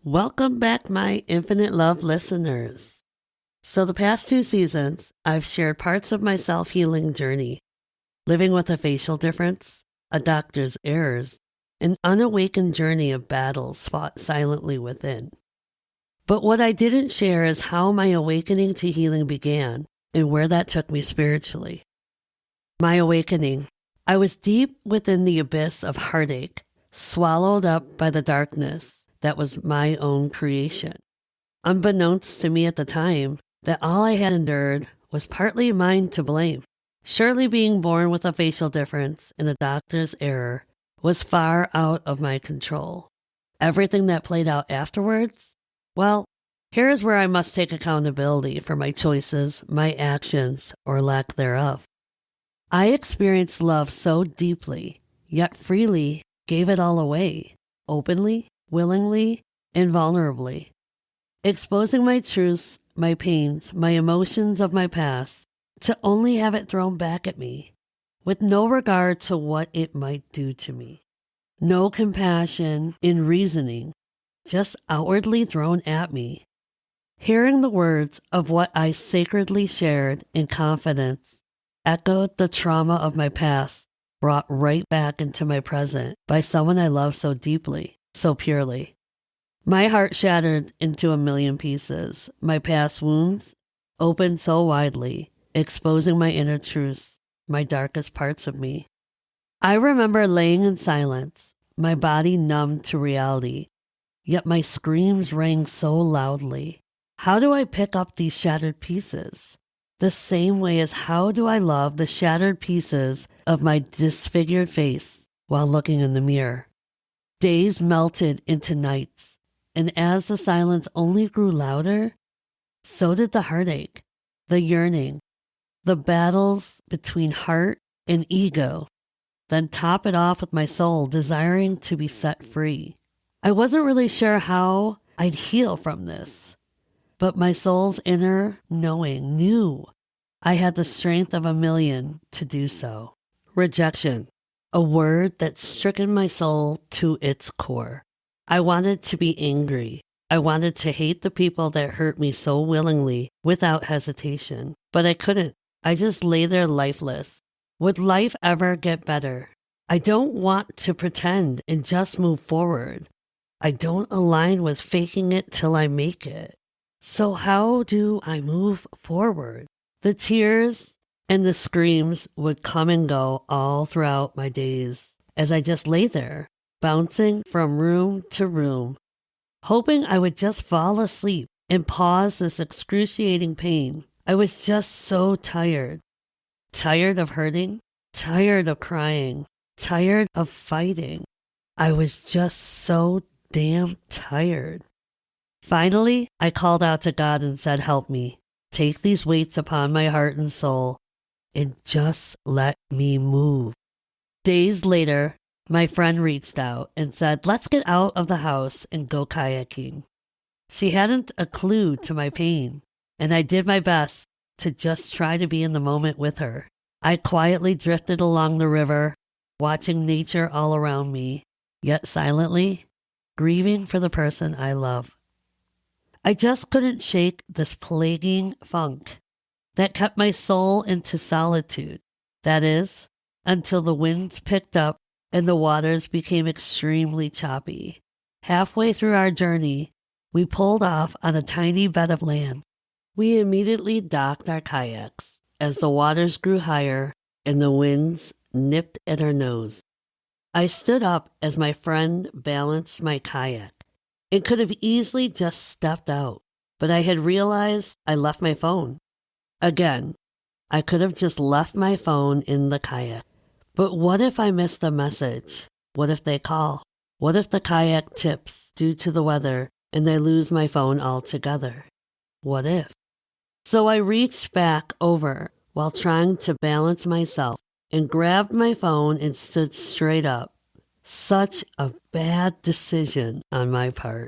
Welcome back, my infinite love listeners. So, the past 2 seasons, I've shared parts of my self healing journey, living with a facial difference, a doctor's errors, an unawakened journey of battles fought silently within. But what I didn't share is how my awakening to healing began and where that took me spiritually. My awakening. I was deep within the abyss of heartache, swallowed up by the darkness that was my own creation. Unbeknownst to me at the time, that all I had endured was partly mine to blame. Surely being born with a facial difference and a doctor's error was far out of my control. Everything that played out afterwards? Well, here is where I must take accountability for my choices, my actions, or lack thereof. I experienced love so deeply, yet freely gave it all away, openly, willingly, and vulnerably, exposing my truths, my pains, my emotions of my past, to only have it thrown back at me, with no regard to what it might do to me. No compassion in reasoning, just outwardly thrown at me. Hearing the words of what I sacredly shared in confidence echoed the trauma of my past, brought right back into my present by someone I love so deeply, so purely. My heart shattered into a million pieces, my past wounds opened so widely, exposing my inner truths, my darkest parts of me. I remember laying in silence, my body numb to reality, yet my screams rang so loudly. How do I pick up these shattered pieces? The same way as how do I love the shattered pieces of my disfigured face while looking in the mirror? Days melted into nights, and as the silence only grew louder, so did the heartache, the yearning, the battles between heart and ego. Then top it off with my soul desiring to be set free. I wasn't really sure how I'd heal from this, but my soul's inner knowing knew I had the strength of a million to do so. Rejection, a word that stricken my soul to its core. I wanted to be angry. I wanted to hate the people that hurt me so willingly without hesitation, but I couldn't. I just lay there lifeless. Would life ever get better? I don't want to pretend and just move forward. I don't align with faking it till I make it. So how do I move forward? The tears and the screams would come and go all throughout my days as I just lay there, bouncing from room to room, hoping I would just fall asleep and pause this excruciating pain. I was just so tired. Tired of hurting, tired of crying, tired of fighting. I was just so damn tired. Finally, I called out to God and said, "Help me. Take these weights upon my heart and soul and just let me move." Days later, my friend reached out and said, "Let's get out of the house and go kayaking." She hadn't a clue to my pain, and I did my best to just try to be in the moment with her. I quietly drifted along the river, watching nature all around me, yet silently grieving for the person I love. I just couldn't shake this plaguing funk that kept my soul into solitude. That is, until the winds picked up and the waters became extremely choppy. Halfway through our journey, we pulled off on a tiny bed of land. We immediately docked our kayaks as the waters grew higher and the winds nipped at our nose. I stood up as my friend balanced my kayak and could have easily just stepped out, but I had realized I left my phone. Again, I could have just left my phone in the kayak. But what if I missed a message? What if they call? What if the kayak tips due to the weather and I lose my phone altogether? What if? So I reached back over while trying to balance myself and grabbed my phone and stood straight up. Such a bad decision on my part.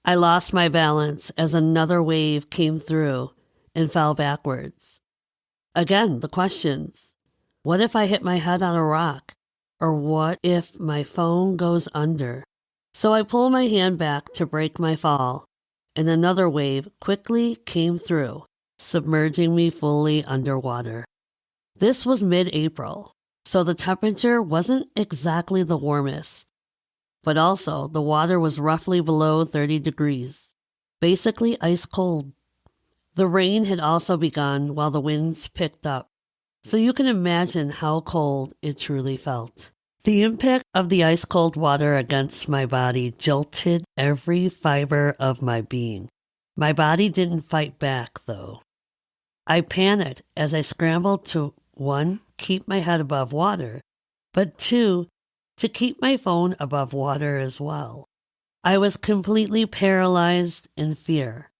I lost my balance as another wave came through and fell backwards. Again, the questions. What if I hit my head on a rock? Or what if my phone goes under? So I pulled my hand back to break my fall, and another wave quickly came through, submerging me fully underwater. This was mid-April, so the temperature wasn't exactly the warmest, but also the water was roughly below 30 degrees, basically ice cold. The rain had also begun while the winds picked up, so you can imagine how cold it truly felt. The impact of the ice-cold water against my body jolted every fiber of my being. My body didn't fight back, though. I panicked as I scrambled to, 1, keep my head above water, but 2, to keep my phone above water as well. I was completely paralyzed in fear,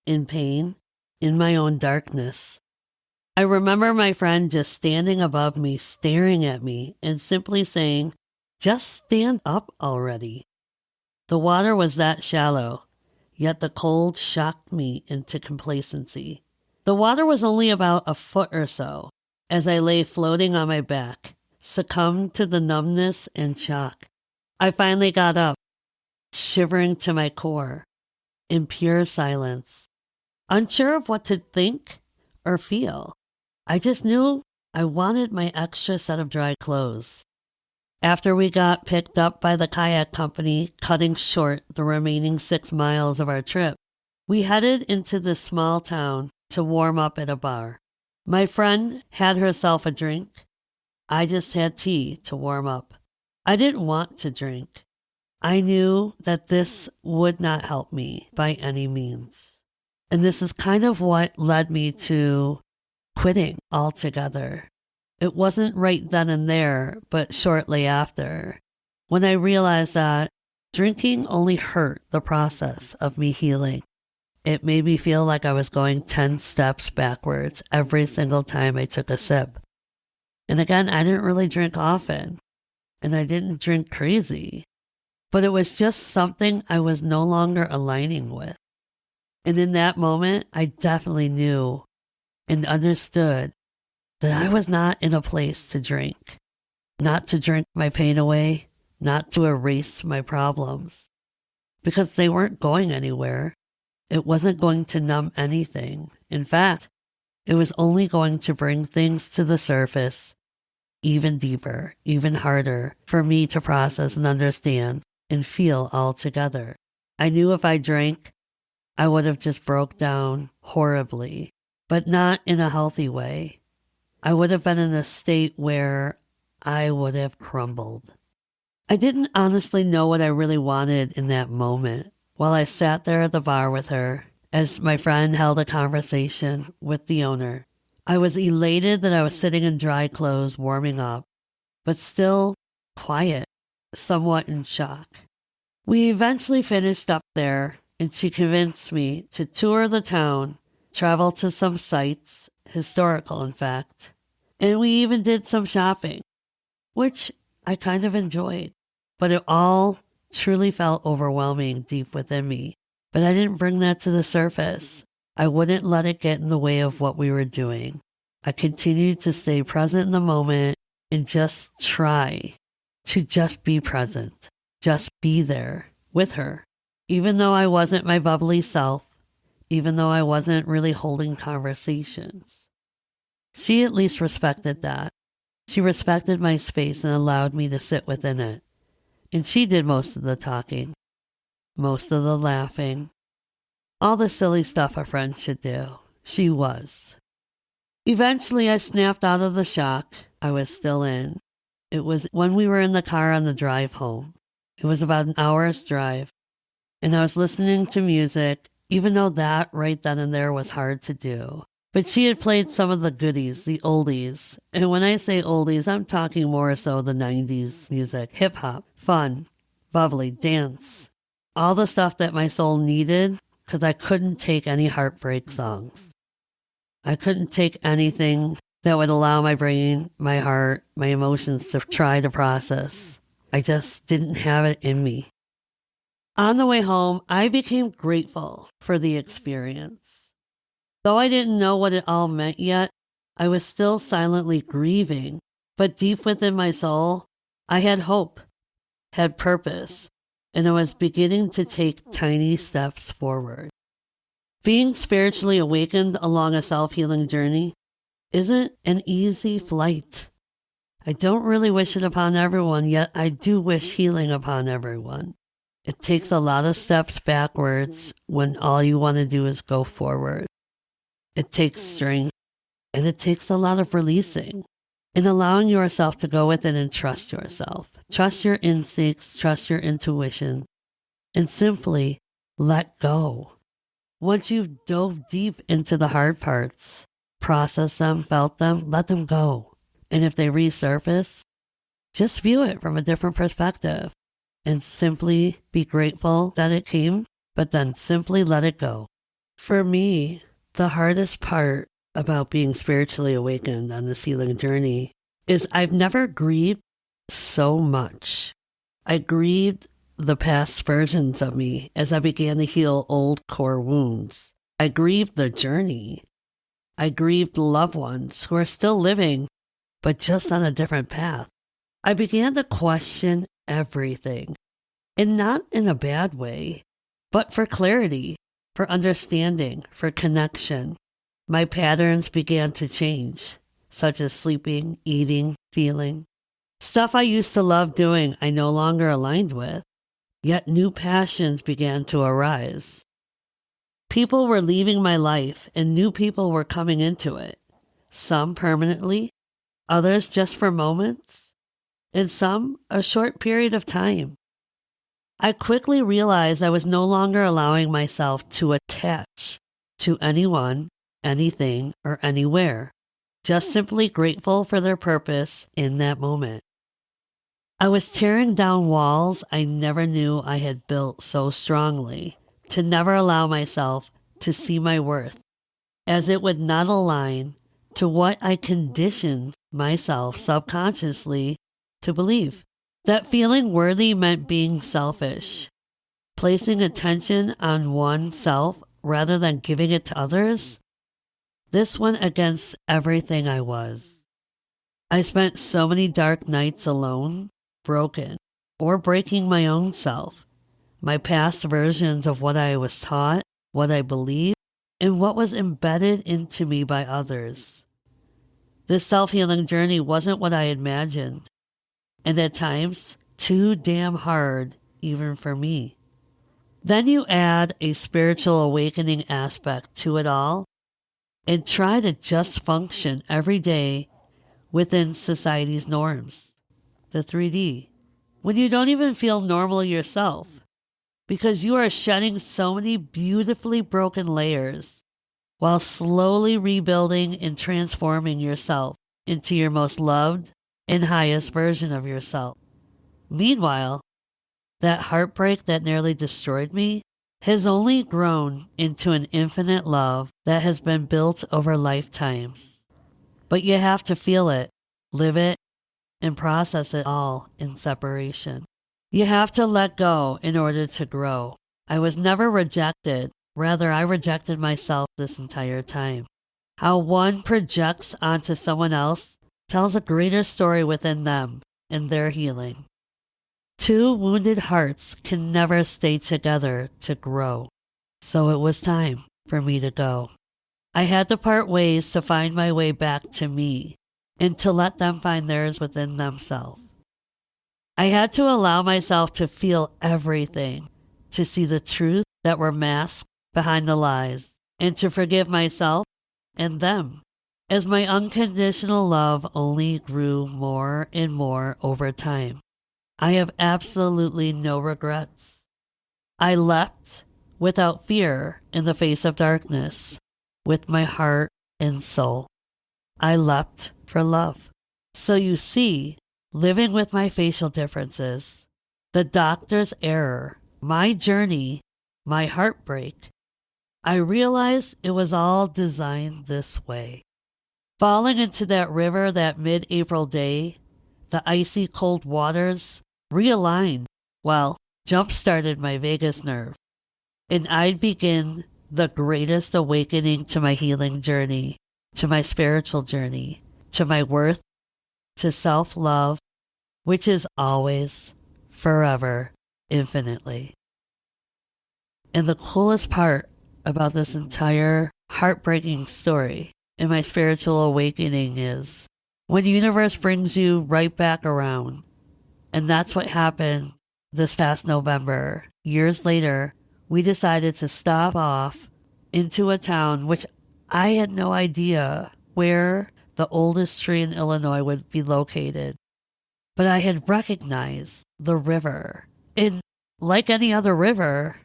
in pain, in my own darkness. I remember my friend just standing above me, staring at me, and simply saying, "Just stand up already." The water was that shallow, yet the cold shocked me into complacency. The water was only about a foot or so, as I lay floating on my back, succumbed to the numbness and shock. I finally got up, shivering to my core, in pure silence, unsure of what to think or feel. I just knew I wanted my extra set of dry clothes. After we got picked up by the kayak company, cutting short the remaining 6 miles of our trip, we headed into this small town to warm up at a bar. My friend had herself a drink. I just had tea to warm up. I didn't want to drink. I knew that this would not help me by any means. And this is kind of what led me to quitting altogether. It wasn't right then and there, but shortly after, when I realized that drinking only hurt the process of me healing. It made me feel like I was going 10 steps backwards every single time I took a sip. And again, I didn't really drink often, and I didn't drink crazy, but it was just something I was no longer aligning with. And in that moment, I definitely knew and understood that I was not in a place to drink, not to drink my pain away, not to erase my problems, because they weren't going anywhere. It wasn't going to numb anything. In fact, it was only going to bring things to the surface even deeper, even harder for me to process and understand and feel altogether. I knew if I drank, I would have just broke down horribly, but not in a healthy way. I would have been in a state where I would have crumbled. I didn't honestly know what I really wanted in that moment. While I sat there at the bar with her, as my friend held a conversation with the owner, I was elated that I was sitting in dry clothes warming up, but still quiet, somewhat in shock. We eventually finished up there, and she convinced me to tour the town, travel to some sites, historical in fact, and we even did some shopping, which I kind of enjoyed, but it all truly felt overwhelming deep within me. But I didn't bring that to the surface. I wouldn't let it get in the way of what we were doing. I continued to stay present in the moment and just try to just be present, just be there with her. Even though I wasn't my bubbly self, even though I wasn't really holding conversations, she at least respected that. She respected my space and allowed me to sit within it. And she did most of the talking, most of the laughing, all the silly stuff a friend should do. She was. Eventually, I snapped out of the shock I was still in. It was when we were in the car on the drive home. It was about an hour's drive, and I was listening to music, even though that right then and there was hard to do. But she had played some of the goodies, the oldies. And when I say oldies, I'm talking more so the 90s music, hip-hop, fun, bubbly, dance. All the stuff that my soul needed, because I couldn't take any heartbreak songs. I couldn't take anything that would allow my brain, my heart, my emotions to try to process. I just didn't have it in me. On the way home, I became grateful for the experience. Though I didn't know what it all meant yet, I was still silently grieving, but deep within my soul, I had hope, had purpose, and I was beginning to take tiny steps forward. Being spiritually awakened along a self-healing journey isn't an easy flight. I don't really wish it upon everyone, yet I do wish healing upon everyone. It takes a lot of steps backwards when all you want to do is go forward. It takes strength, and it takes a lot of releasing and allowing yourself to go within and trust yourself. Trust your instincts, trust your intuition, and simply let go. Once you've dove deep into the hard parts, processed them, felt them, let them go. And if they resurface, just view it from a different perspective and simply be grateful that it came, but then simply let it go. For me, the hardest part about being spiritually awakened on this healing journey is I've never grieved so much. I grieved the past versions of me as I began to heal old core wounds. I grieved the journey. I grieved loved ones who are still living, but just on a different path. I began to question everything, and not in a bad way, but for clarity, for understanding, for connection. My patterns began to change, such as sleeping, eating, feeling. Stuff I used to love doing I no longer aligned with, yet new passions began to arise. People were leaving my life and new people were coming into it, some permanently, others just for moments, and some a short period of time. I quickly realized I was no longer allowing myself to attach to anyone, anything, or anywhere, just simply grateful for their purpose in that moment. I was tearing down walls I never knew I had built so strongly, to never allow myself to see my worth, as it would not align to what I conditioned myself subconsciously to believe. That feeling worthy meant being selfish, placing attention on oneself rather than giving it to others. This went against everything I was. I spent so many dark nights alone, broken, or breaking my own self, my past versions of what I was taught, what I believed, and what was embedded into me by others. This self-healing journey wasn't what I imagined, and at times, too damn hard even for me. Then you add a spiritual awakening aspect to it all, and try to just function every day within society's norms, the 3D, when you don't even feel normal yourself, because you are shedding so many beautifully broken layers while slowly rebuilding and transforming yourself into your most loved and highest version of yourself. Meanwhile, that heartbreak that nearly destroyed me has only grown into an infinite love that has been built over lifetimes. But you have to feel it, live it, and process it all in separation. You have to let go in order to grow. I was never rejected. Rather, I rejected myself this entire time. How one projects onto someone else tells a greater story within them and their healing. Two wounded hearts can never stay together to grow. So it was time for me to go. I had to part ways to find my way back to me and to let them find theirs within themselves. I had to allow myself to feel everything, to see the truth that were masked behind the lies, and to forgive myself and them, as my unconditional love only grew more and more over time. I have absolutely no regrets. I leapt without fear in the face of darkness, with my heart and soul. I leapt for love. So you see, living with my facial differences, the doctor's error, my journey, my heartbreak, I realized it was all designed this way. Falling into that river that mid-April day, the icy cold waters realigned, well, jump-started my vagus nerve, and I'd begin the greatest awakening to my healing journey, to my spiritual journey, to my worth, to self-love, which is always, forever, infinitely. And the coolest part about this entire heartbreaking story and my spiritual awakening is when the universe brings you right back around. And that's what happened this past November. Years later, we decided to stop off into a town which I had no idea where the oldest tree in Illinois would be located. But I had recognized the river. And like any other river,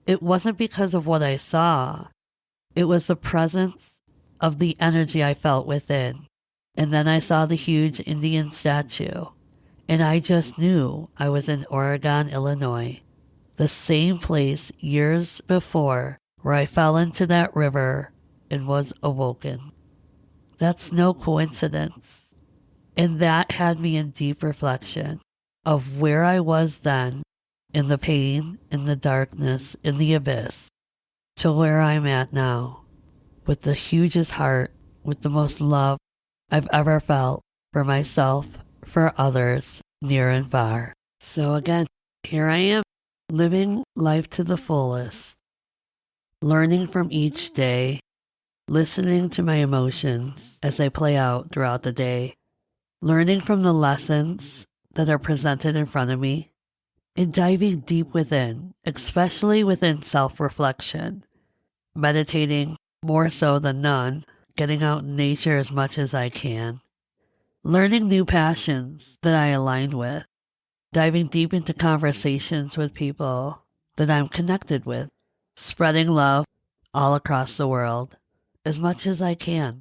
it wasn't because of what I saw. It was the presence of the energy I felt within. And then I saw the huge Indian statue. And I just knew I was in Oregon, Illinois, the same place years before where I fell into that river and was awoken. That's no coincidence. And that had me in deep reflection of where I was then, in the pain, in the darkness, in the abyss, to where I'm at now, with the hugest heart, with the most love I've ever felt for myself, for others, near and far. So again, here I am, living life to the fullest, learning from each day, listening to my emotions as they play out throughout the day, learning from the lessons that are presented in front of me, and diving deep within, especially within self-reflection, meditating more so than none, getting out in nature as much as I can, learning new passions that I align with, diving deep into conversations with people that I'm connected with, spreading love all across the world as much as I can.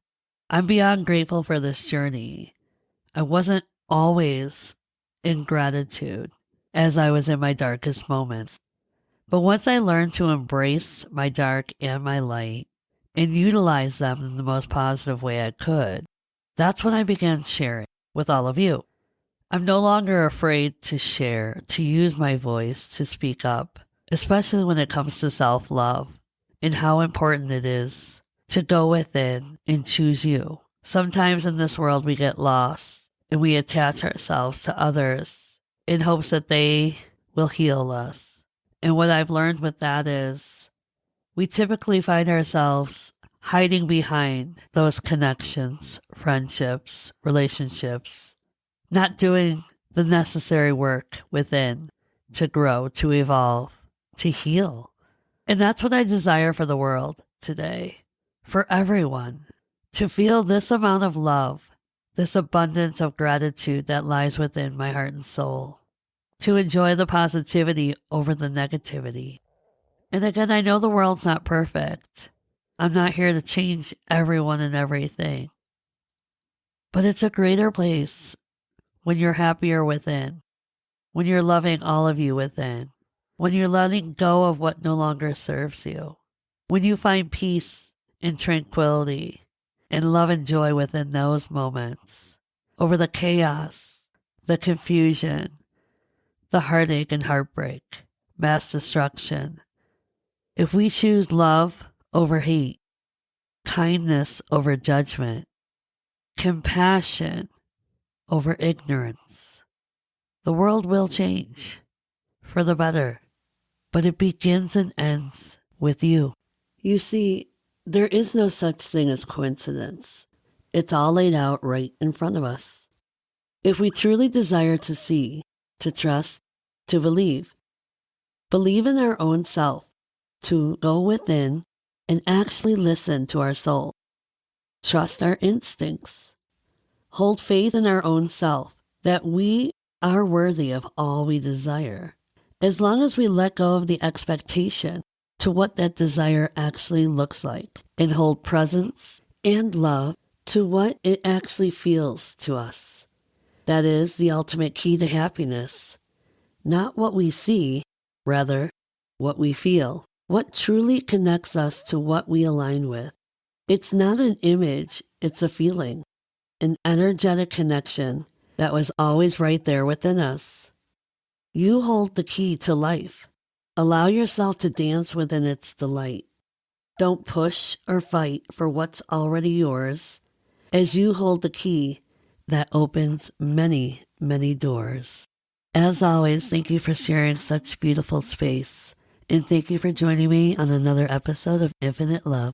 I'm beyond grateful for this journey. I wasn't always in gratitude as I was in my darkest moments. But once I learned to embrace my dark and my light and utilize them in the most positive way I could, that's when I began sharing with all of you. I'm no longer afraid to share, to use my voice, to speak up, especially when it comes to self-love and how important it is to go within and choose you. Sometimes in this world we get lost and we attach ourselves to others in hopes that they will heal us. And what I've learned with that is we typically find ourselves hiding behind those connections, friendships, relationships, not doing the necessary work within to grow, to evolve, to heal. And that's what I desire for the world today, for everyone, to feel this amount of love, this abundance of gratitude that lies within my heart and soul, to enjoy the positivity over the negativity. And again, I know the world's not perfect. I'm not here to change everyone and everything. But it's a greater place when you're happier within, when you're loving all of you within, when you're letting go of what no longer serves you, when you find peace and tranquility and love and joy within those moments, over the chaos, the confusion, the heartache and heartbreak, mass destruction. If we choose love over hate, kindness over judgment, compassion over ignorance, the world will change for the better, but it begins and ends with you. You see, there is no such thing as coincidence. It's all laid out right in front of us. If we truly desire to see, to trust, to believe in our own self, to go within and actually listen to our soul, trust our instincts, hold faith in our own self that we are worthy of all we desire, as long as we let go of the expectation to what that desire actually looks like and hold presence and love to what it actually feels to us. That is the ultimate key to happiness. Not what we see, rather what we feel, what truly connects us to what we align with. It's not an image, it's a feeling, an energetic connection that was always right there within us. You hold the key to life. Allow yourself to dance within its delight. Don't push or fight for what's already yours, as you hold the key that opens many, many doors. As always, thank you for sharing such beautiful space. And thank you for joining me on another episode of Infinite Love.